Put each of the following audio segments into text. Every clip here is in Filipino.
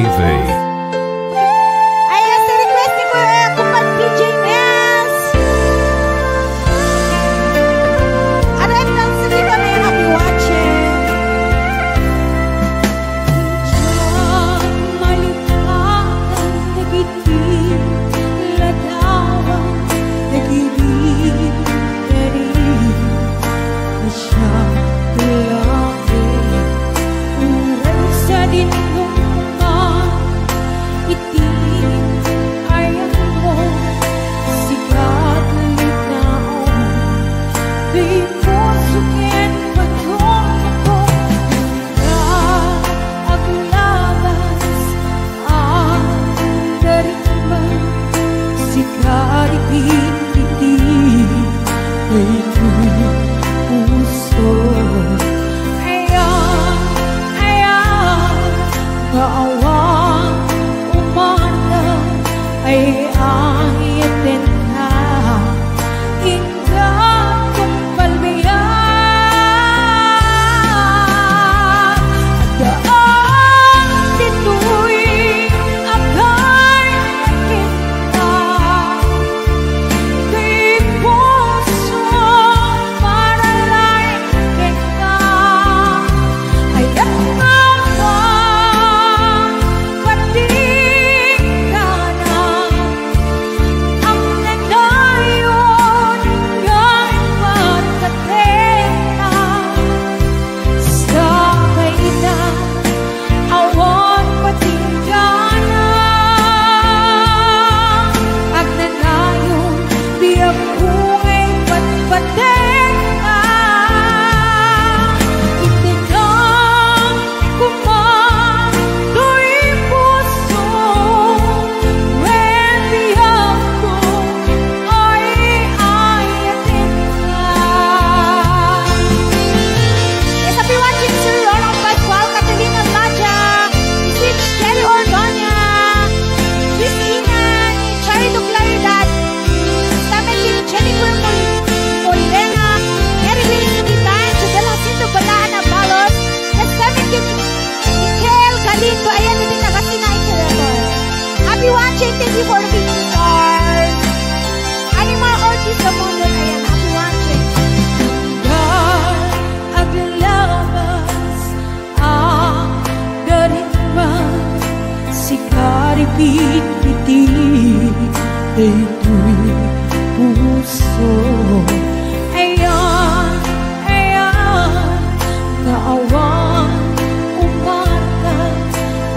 AV. Ayan, sa request ko kumpan PJ Nels. Arep lang sa dito na yung happy watching. Malipatan nagiging ladawan nagiging dari siya lagi uray sa dinungan itin ayaw mo sigat litaon di mo sukin matong ko aglabas ang darimang sigat itin puso ayan kaawang umanda ay ayatin ka ingat kong palbiyan daan dito'y akay kita di puso para lang kita ayat nga pati ka na ang nagdayon hanggang magkatena sa kaina awan patingana at nanayon biyag kungay patpatena itinang kumando'y puso when biyag ko ay ayatin ka. Yes, happy watching Sir Ronald Pascual, Catalina Laja, Isid Sherry Ordonea, Christina Charito Claridad, Stametin Jennifer Molina, Mary Willis Gitan, Jodel Jacinto Balaan Abalos, Stametin Michael Galindo, ayan din nakasina ito. Happy watching, thank you for being stars. Animal Ortiz sa mundo, ayan, happy watching. Aglabas ang darimang sikaripit-pitit dito'y puso ayan naawang umanda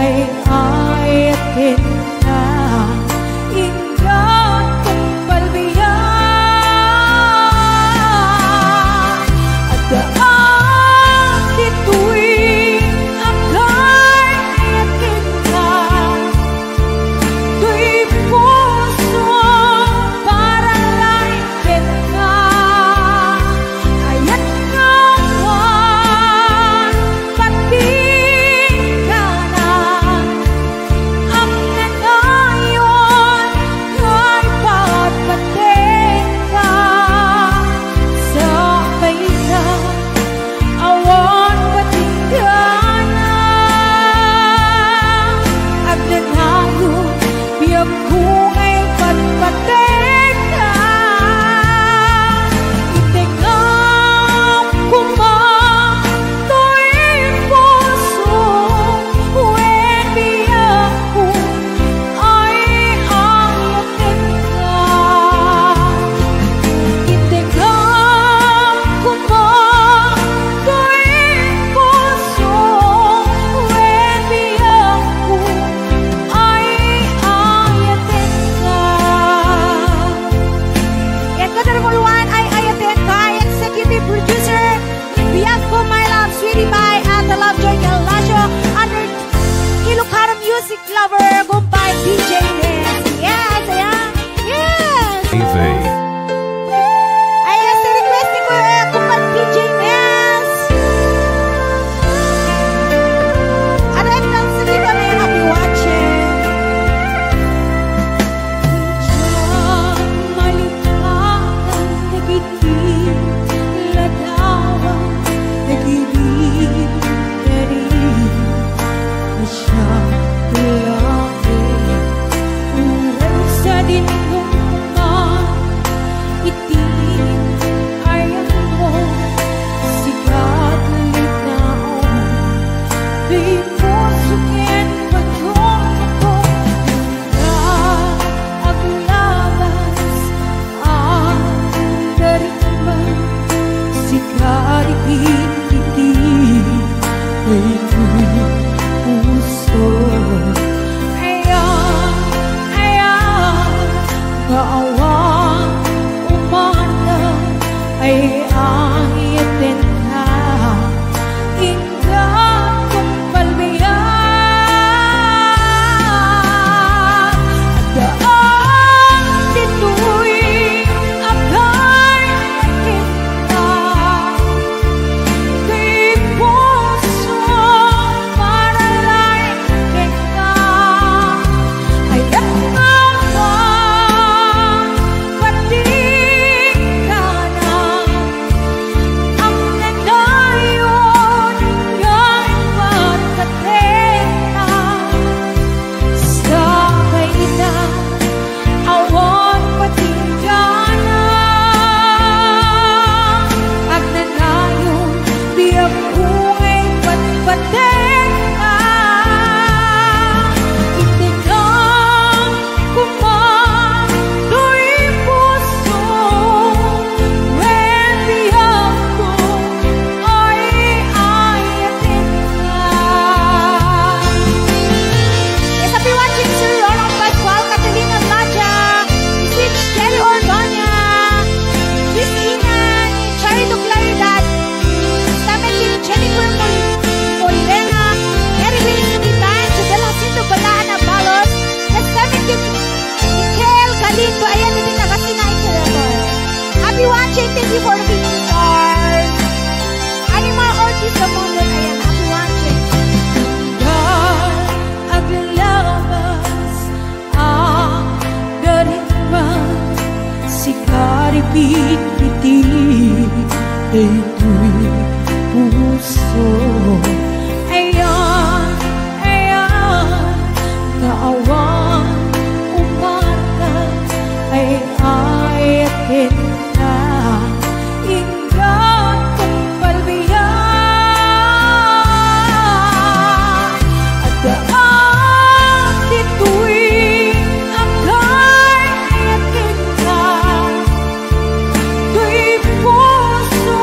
ay ayatin na ingat kong palbiyan at daan dito'y akay ayatin ka do'y puso para lang kita ayat ngawan pati ka na ang nanayon kay patpateka sa kaina awan patingana at nanayon biyag kungay patpateka itingam kumando'y puso when biyag ko ay ayatin ka itingam kumando'y puso when biyag ko ay ayatin ka. Yan ko darmuluan ay ayatin ka. Executive producer biyag ko my love sweetie bye at the love joy Galasio under Ilocano music lover gumpay DJ Nels. Yes, ayan. Yes. AV. Ayan, sa request ko kumpan PJ Nels. Arep lang sa dito na yung happy watching. Malipatan nagiging ladawan nagiging dari siya ito'y puso. Ayan, ayan, naawang umatas ay ayatin na ingat kong palbiyan. At daan dito'y akay ayatin na to'y puso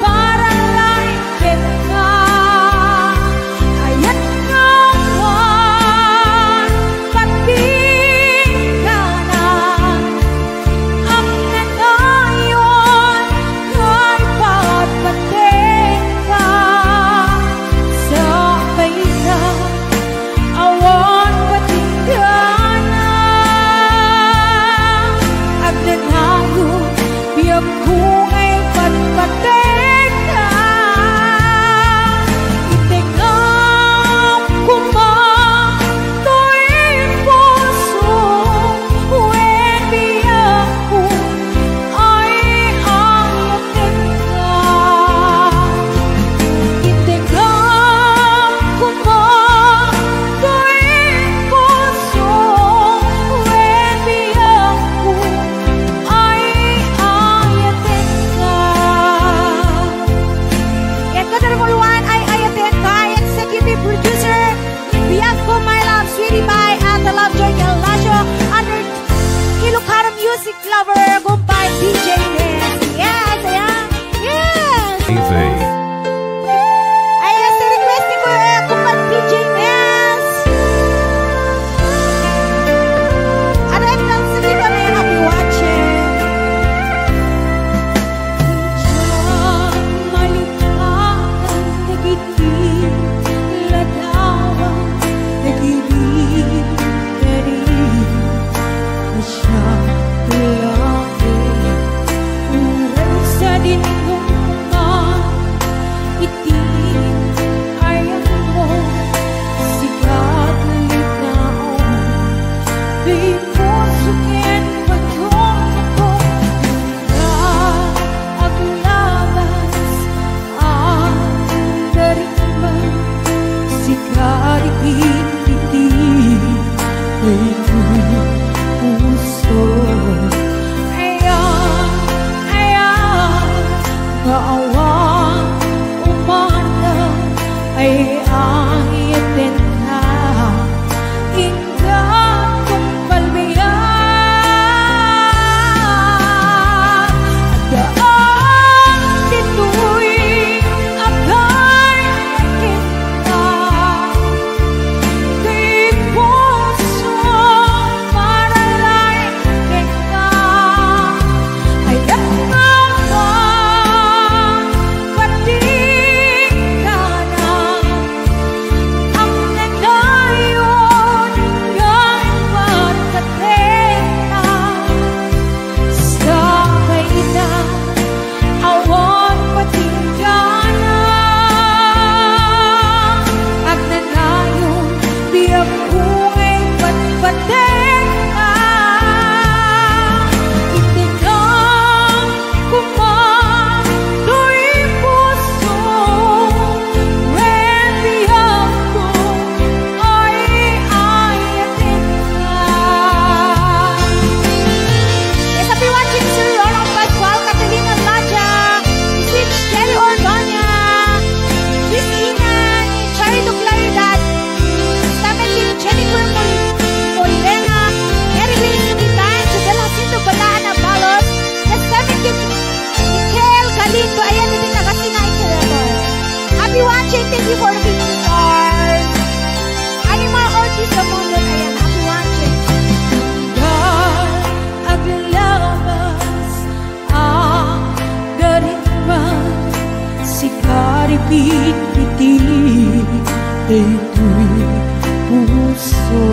para laikin ka. Ayat ngawan pati ka na ang nanayon kay pagpating ka sa kaita awan pating ka na at nanayo biyag kung ay pagpating ka. Itingam ko ma to'y puso when biyag ko ay ayatin ka. Itingam ko ma to'y puso when biyag ko ay ayatin ka. Yan ko number 1 ay ayatin ka. Executive producer biyag ko my love sweetie by at the love joy Lasho under Ilocano music lover kumpay DJ Ness. Yes, ayan. Yes. Ayan, sa request ni ko kumpay DJ Ness. Ano yung lang sa kita na yung happy watching. Diyan malikhakan nagiging ladawan, nagiging galing masyadong laki. Uray sa dinigong mga itim ayang mo sigat litaon. Di mo sukin pagkong ako na aglabas ang darimang sigat ipipitin ay puso. Ayan, ayan, naawang umanda ay ayatin ka. Ingat kong palbiyan. Daan dito'y akay kita. Di puso para laikin ka. Ayat ngawan pati ka na ang nanayon kay pagpating ka sa kaita awan pating ka na at nanayon biyag kung ay pagpating ka. Itingam ko ma to'y puso when biyag ko ay ayatin ka. Yes, I'll be watching Sir Ronald Pascual, Catalina Laja, Mrs. Cherry Ordonia, Miss Inan, Charito Claridad, Stamenti Jennifer Molina, Mary Willis Titan, Jubela Sinto Balaan na Balos, Stamenti Mikel Galindo, ayan hindi nakasinga ikirator. Happy watching, thank you for being stars. Animal Ortiz sa mundo, ayan, happy watching. Dahil aglabas ang darimang sikaripit-pitin ito'y puso.